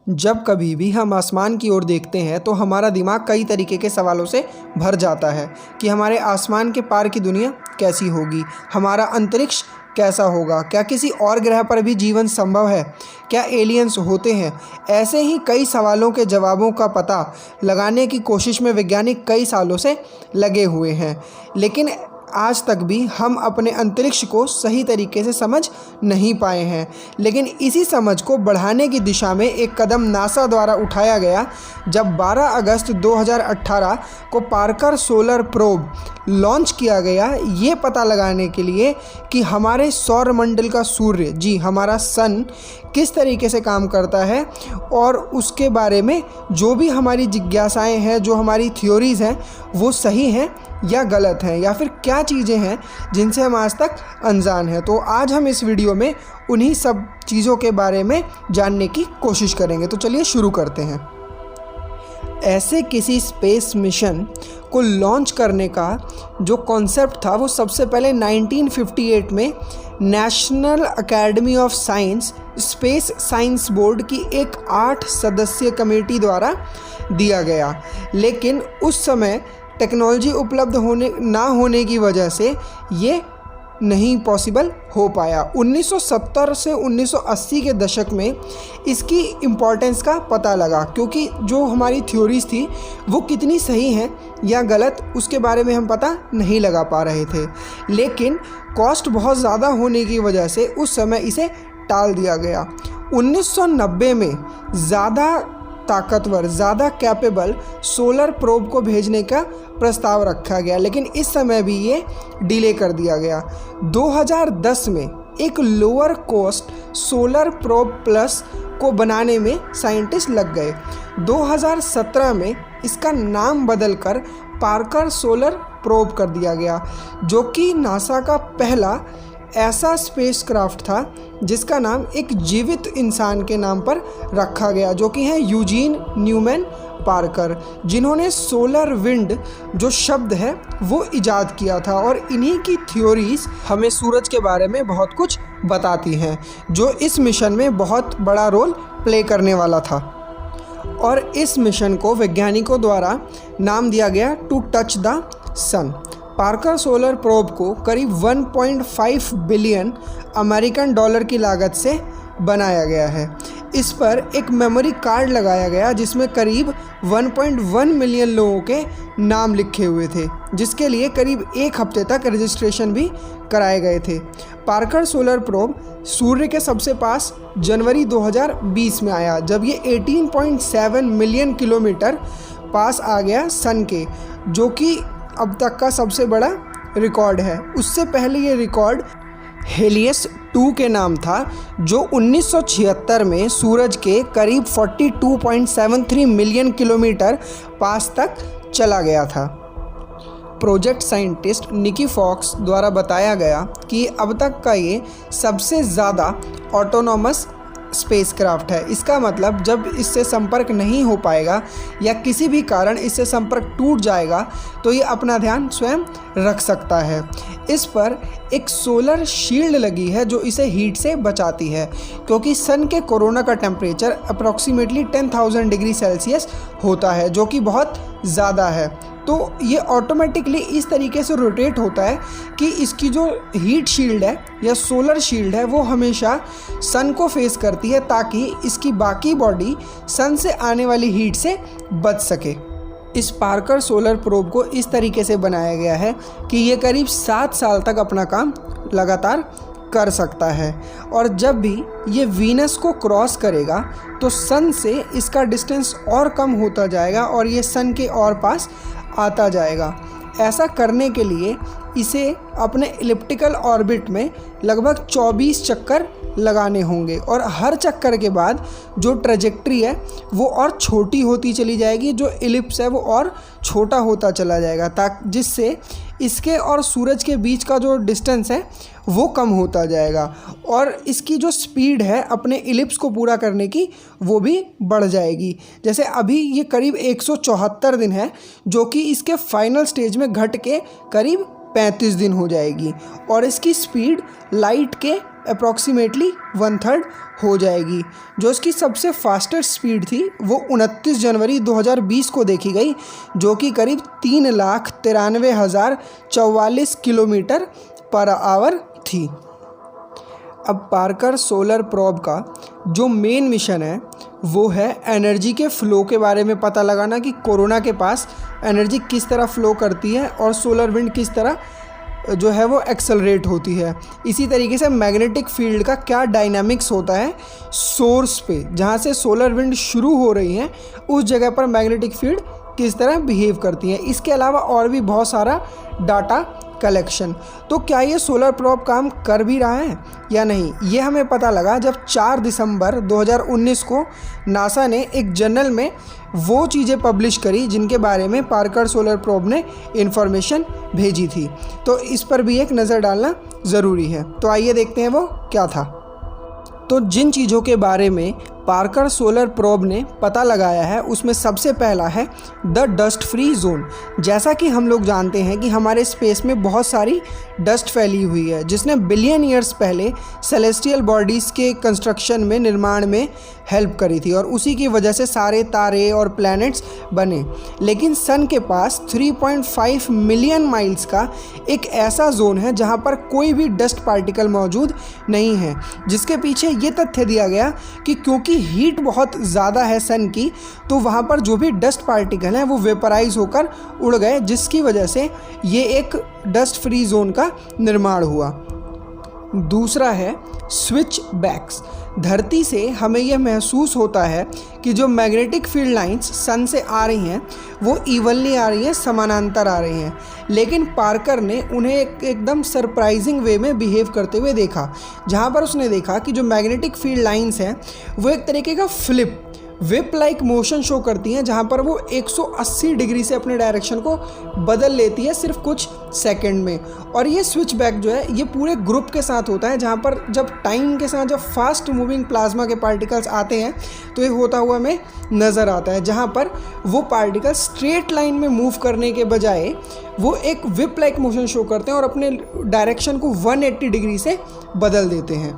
जब कभी भी हम आसमान की ओर देखते हैं तो हमारा दिमाग कई तरीके के सवालों से भर जाता है कि हमारे आसमान के पार की दुनिया कैसी होगी, हमारा अंतरिक्ष कैसा होगा, क्या किसी और ग्रह पर भी जीवन संभव है, क्या एलियंस होते हैं। ऐसे ही कई सवालों के जवाबों का पता लगाने की कोशिश में वैज्ञानिक कई सालों से लगे हुए हैं, लेकिन आज तक भी हम अपने अंतरिक्ष को सही तरीके से समझ नहीं पाए हैं। लेकिन इसी समझ को बढ़ाने की दिशा में एक कदम नासा द्वारा उठाया गया जब 12 अगस्त 2018 को पार्कर सोलर प्रोब लॉन्च किया गया, ये पता लगाने के लिए कि हमारे सौरमंडल का सूर्य, जी हमारा सन, किस तरीके से काम करता है और उसके बारे में जो भी हमारी जिज्ञासाएं हैं, जो हमारी थ्योरीज़ हैं, वो सही हैं या गलत हैं, या फिर क्या चीज़ें हैं जिनसे हम आज तक अनजान हैं। तो आज हम इस वीडियो में उन्हीं सब चीज़ों के बारे में जानने की कोशिश करेंगे। तो चलिए शुरू करते हैं। ऐसे किसी स्पेस मिशन को लॉन्च करने का जो कॉन्सेप्ट था वो सबसे पहले 1958 में national academy of science space science board की एक 8 सदस्यीय कमेटी द्वारा दिया गया, लेकिन उस समय टेक्नोलॉजी उपलब्ध ना होने की वजह से ये नहीं पॉसिबल हो पाया। 1970 से 1980 के दशक में इसकी इम्पोर्टेंस का पता लगा, क्योंकि जो हमारी थ्योरीज थी वो कितनी सही हैं या गलत उसके बारे में हम पता नहीं लगा पा रहे थे। लेकिन कॉस्ट बहुत ज़्यादा होने की वजह से उस समय इसे टाल दिया गया। 1990 में ज़्यादा ताकतवर, ज़्यादा कैपेबल सोलर प्रोब को भेजने का प्रस्ताव रखा गया, लेकिन इस समय भी ये डिले कर दिया गया। 2010 में एक lower cost solar probe plus को बनाने में साइंटिस्ट लग गए। 2017 में इसका नाम बदलकर पार्कर सोलर प्रोब कर दिया गया, जो कि नासा का पहला ऐसा स्पेसक्राफ्ट था जिसका नाम एक जीवित इंसान के नाम पर रखा गया, जो कि है यूजीन न्यूमैन पार्कर, जिन्होंने सोलर विंड जो शब्द है वो इजाद किया था। और इन्हीं की थ्योरीज हमें सूरज के बारे में बहुत कुछ बताती हैं, जो इस मिशन में बहुत बड़ा रोल प्ले करने वाला था। और इस मिशन को वैज्ञानिकों द्वारा नाम दिया गया to touch the sun. Parker solar probe को करीब 1.5 बिलियन अमेरिकन डॉलर की लागत से बनाया गया है। इस पर एक मेमोरी कार्ड लगाया गया जिसमें करीब 1.1 मिलियन लोगों के नाम लिखे हुए थे, जिसके लिए करीब 1 हफ्ते तक रजिस्ट्रेशन भी कराए गए थे। पार्कर सोलर प्रोब सूर्य के सबसे पास जनवरी 2020 में आया, जब ये 18.7 मिलियन किलोमीटर पास आ गया सन के, जो कि अब तक का सबसे बड़ा रिकॉर्ड है। उससे पहले ये रिकॉर्ड हेलियस 2 के नाम था, जो 1976 में सूरज के करीब 42.73 मिलियन किलोमीटर पास तक चला गया था। प्रोजेक्ट साइंटिस्ट निकी फॉक्स द्वारा बताया गया कि अब तक का ये सबसे ज़्यादा ऑटोनॉमस स्पेसक्राफ्ट है। इसका मतलब जब इससे संपर्क नहीं हो पाएगा या किसी भी कारण इससे संपर्क टूट जाएगा तो ये अपना ध्यान स्वयं रख सकता है। इस पर एक सोलर शील्ड लगी है जो इसे हीट से बचाती है, क्योंकि सन के कोरोना का टेम्परेचर अप्रॉक्सीमेटली 10,000 डिग्री सेल्सियस होता है, जो कि बहुत ज़्यादा है। तो ये ऑटोमेटिकली इस तरीके से रोटेट होता है कि इसकी जो हीट शील्ड है या सोलर शील्ड है वो हमेशा सन को फेस करती है, ताकि इसकी बाकी बॉडी सन से आने वाली हीट से बच सके। इस पार्कर सोलर प्रोब को इस तरीके से बनाया गया है कि ये करीब 7 साल तक अपना काम लगातार कर सकता है, और जब भी ये वीनस को क्रॉस करेगा तो सन से इसका डिस्टेंस और कम होता जाएगा और ये सन के और पास आता जाएगा। ऐसा करने के लिए इसे अपने इलिप्टिकल ऑर्बिट में लगभग 24 चक्कर लगाने होंगे, और हर चक्कर के बाद जो ट्रेजेक्ट्री है वो और छोटी होती चली जाएगी, जो इलिप्स है वो और छोटा होता चला जाएगा, ताकि जिससे इसके और सूरज के बीच का जो डिस्टेंस है वो कम होता जाएगा, और इसकी जो स्पीड है अपने इलिप्स को पूरा करने की वो भी बढ़ जाएगी। जैसे अभी ये करीब 174 दिन है, जो कि इसके फाइनल स्टेज में घट के करीब 35 दिन हो जाएगी, और इसकी स्पीड लाइट के अप्रॉक्सीमेटली 1/3 हो जाएगी। जो इसकी सबसे फास्टेस्ट स्पीड थी वो 29 जनवरी 2020 को देखी गई, जो कि करीब 3,93,044 किलोमीटर पर आवर थी। अब पार्कर सोलर प्रोब का जो मेन मिशन है वो है एनर्जी के फ़्लो के बारे में पता लगाना कि कोरोना के पास एनर्जी किस तरह फ़्लो करती है और सोलर विंड किस तरह जो है वो एक्सेलरेट होती है। इसी तरीके से मैग्नेटिक फील्ड का क्या डायनामिक्स होता है सोर्स पे, जहाँ से सोलर विंड शुरू हो रही है उस जगह पर मैग्नेटिक फील्ड किस तरह बिहेव करती है। इसके अलावा और भी बहुत सारा डाटा कलेक्शन। तो क्या ये सोलर प्रोब काम कर भी रहा है या नहीं, ये हमें पता लगा जब 4 दिसंबर 2019 को नासा ने एक जर्नल में वो चीज़ें पब्लिश करी जिनके बारे में पार्कर सोलर प्रोब ने इन्फॉर्मेशन भेजी थी। तो इस पर भी एक नज़र डालना ज़रूरी है। तो आइए देखते हैं वो क्या था। तो जिन चीज़ों के बारे में पार्कर सोलर प्रोब ने पता लगाया है उसमें सबसे पहला है द डस्ट फ्री जोन। जैसा कि हम लोग जानते हैं कि हमारे स्पेस में बहुत सारी डस्ट फैली हुई है जिसने बिलियन ईयर्स पहले सेलेस्टियल बॉडीज़ के कंस्ट्रक्शन में, निर्माण में हेल्प करी थी और उसी की वजह से सारे तारे और प्लैनेट्स बने। लेकिन सन के पास 3.5 मिलियन माइल्स का एक ऐसा जोन है जहाँ पर कोई भी डस्ट पार्टिकल मौजूद नहीं है, जिसके पीछे ये तथ्य दिया गया कि क्योंकि हीट बहुत ज़्यादा है सन की, तो वहाँ पर जो भी डस्ट पार्टिकल हैं वो वेपराइज होकर उड़ गए, जिसकी वजह से ये एक डस्ट फ्री जोन का निर्माण हुआ। दूसरा है स्विच बैक्स। धरती से हमें यह महसूस होता है कि जो मैग्नेटिक फील्ड लाइंस सन से आ रही हैं वो इवनली आ रही हैं, समानांतर आ रही हैं, लेकिन पार्कर ने उन्हें एकदम सरप्राइजिंग वे में बिहेव करते हुए देखा, जहाँ पर उसने देखा कि जो मैग्नेटिक फील्ड लाइंस हैं वो एक तरीके का flip whip like motion show करती हैं, जहाँ पर वो 180 डिग्री से अपने डायरेक्शन को बदल लेती है सिर्फ कुछ सेकंड में। और ये स्विच बैक जो है ये पूरे ग्रुप के साथ होता है, जहाँ पर जब टाइम के साथ जब फास्ट मूविंग प्लाज्मा के पार्टिकल्स आते हैं तो ये होता हुआ हमें नज़र आता है, जहाँ पर वो पार्टिकल स्ट्रेट लाइन में मूव करने के बजाय वो एक विप लाइक मोशन शो करते हैं और अपने डायरेक्शन को 180 डिग्री से बदल देते हैं।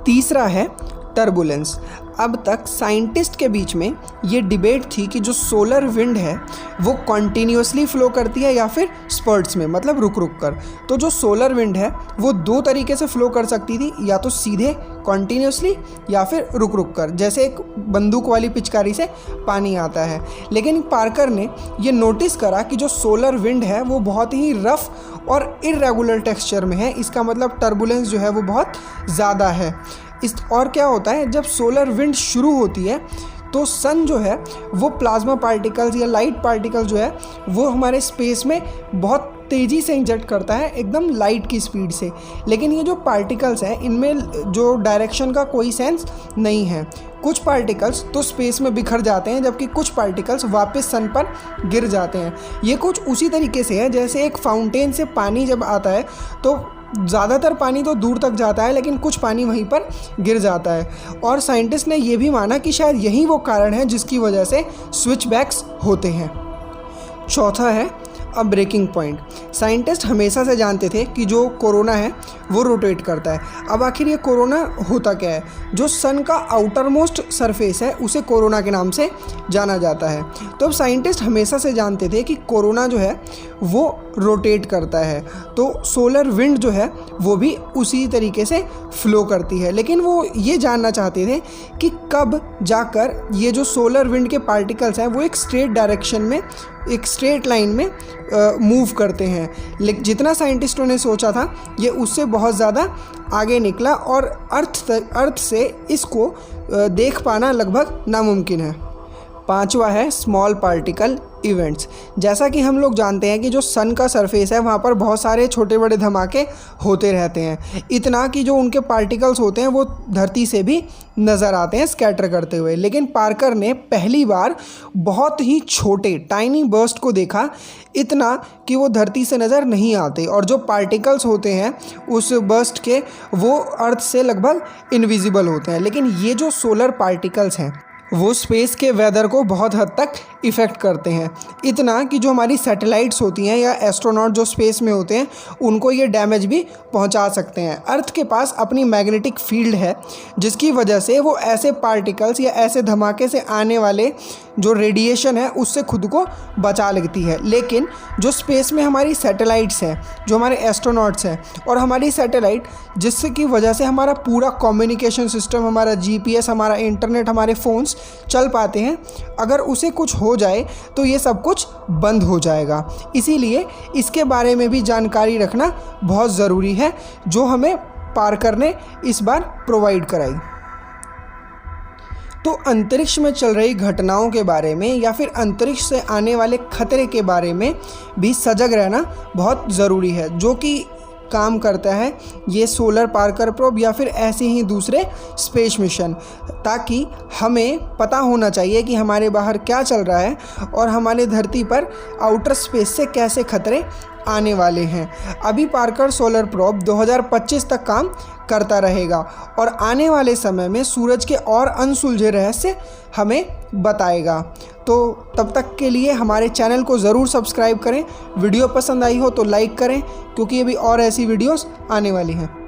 तीसरा है टर्बुलेंस। अब तक साइंटिस्ट के बीच में ये डिबेट थी कि जो सोलर विंड है वो कॉन्टीन्यूसली फ्लो करती है या फिर स्पर्ट्स में, मतलब रुक रुक कर। तो जो सोलर विंड है वो दो तरीके से फ्लो कर सकती थी, या तो सीधे कॉन्टीन्यूसली या फिर रुक रुक कर, जैसे एक बंदूक वाली पिचकारी से पानी आता है। लेकिन पार्कर ने ये नोटिस करा कि जो सोलर विंड है वो बहुत ही रफ और इर्रेगुलर टेक्सचर में है, इसका मतलब टर्बुलेंस जो है वो बहुत ज़्यादा है। और क्या होता है जब सोलर विंड शुरू होती है तो सन जो है वो प्लाज्मा पार्टिकल्स या लाइट पार्टिकल जो है वो हमारे स्पेस में बहुत तेज़ी से इंजेक्ट करता है, एकदम लाइट की स्पीड से। लेकिन ये जो पार्टिकल्स हैं इनमें जो डायरेक्शन का कोई सेंस नहीं है। कुछ पार्टिकल्स तो स्पेस में बिखर जाते हैं जबकि कुछ पार्टिकल्स वापस सन पर गिर जाते हैं। ये कुछ उसी तरीके से है जैसे एक फाउंटेन से पानी जब आता है तो ज़्यादातर पानी तो दूर तक जाता है लेकिन कुछ पानी वहीं पर गिर जाता है। और साइंटिस्ट ने यह भी माना कि शायद यही वो कारण है जिसकी वजह से स्विच बैक्स होते हैं। चौथा है अब ब्रेकिंग पॉइंट। साइंटिस्ट हमेशा से जानते थे कि जो कोरोना है वो रोटेट करता है। अब आखिर ये कोरोना होता क्या है? जो सन का आउटर मोस्ट सरफेस है उसे कोरोना के नाम से जाना जाता है। तो अब साइंटिस्ट हमेशा से जानते थे कि कोरोना जो है वो रोटेट करता है, तो सोलर विंड जो है वो भी उसी तरीके से फ्लो करती है। लेकिन वो ये जानना चाहते थे कि कब जाकर ये जो सोलर विंड के पार्टिकल्स हैं वो एक स्ट्रेट डायरेक्शन में, एक स्ट्रेट लाइन में मूव करते हैं। लेकिन जितना साइंटिस्टों ने सोचा था ये उससे बहुत ज़्यादा आगे निकला और अर्थ से इसको देख पाना लगभग नामुमकिन है। पांचवा है स्मॉल पार्टिकल इवेंट्स। जैसा कि हम लोग जानते हैं कि जो सन का सरफेस है वहाँ पर बहुत सारे छोटे बड़े धमाके होते रहते हैं, इतना कि जो उनके पार्टिकल्स होते हैं वो धरती से भी नज़र आते हैं स्कैटर करते हुए। लेकिन पार्कर ने पहली बार बहुत ही छोटे टाइनी बर्स्ट को देखा, इतना कि वो धरती से नज़र नहीं आते, और जो पार्टिकल्स होते हैं उस बर्स्ट के वो अर्थ से लगभग इनविजिबल होते हैं। लेकिन ये जो सोलर पार्टिकल्स हैं वो स्पेस के वेदर को बहुत हद तक इफ़ेक्ट करते हैं। इतना कि जो हमारी सैटेलाइट्स होती हैं या एस्ट्रोनॉट जो स्पेस में होते हैं उनको ये डैमेज भी पहुंचा सकते हैं। अर्थ के पास अपनी मैग्नेटिक फील्ड है जिसकी वजह से वो ऐसे पार्टिकल्स या ऐसे धमाके से आने वाले जो रेडिएशन है उससे खुद को बचा लेती है। लेकिन जो स्पेस में हमारी सैटेलाइट्स हैं, जो हमारे एस्ट्रोनॉट्स हैं और हमारी सैटेलाइट जिससे की वजह से हमारा पूरा कम्युनिकेशन सिस्टम, हमारा GPS, हमारा इंटरनेट, हमारे फ़ोन्स चल पाते हैं, अगर उसे कुछ हो जाए तो ये सब कुछ बंद हो जाएगा। इसीलिए इसके बारे में भी जानकारी रखना बहुत ज़रूरी है जो हमें पार्कर ने इस बार प्रोवाइड कराई। तो अंतरिक्ष में चल रही घटनाओं के बारे में या फिर अंतरिक्ष से आने वाले खतरे के बारे में भी सजग रहना बहुत ज़रूरी है, जो कि काम करता है ये सोलर पार्कर प्रोब या फिर ऐसे ही दूसरे स्पेस मिशन, ताकि हमें पता होना चाहिए कि हमारे बाहर क्या चल रहा है और हमारे धरती पर आउटर स्पेस से कैसे खतरे आने वाले हैं। अभी पार्कर सोलर प्रोब 2025 तक काम करता रहेगा और आने वाले समय में सूरज के और अनसुलझे रहस्य हमें बताएगा। तो तब तक के लिए हमारे चैनल को ज़रूर सब्सक्राइब करें। वीडियो पसंद आई हो तो लाइक करें, क्योंकि अभी और ऐसी वीडियोस आने वाली हैं।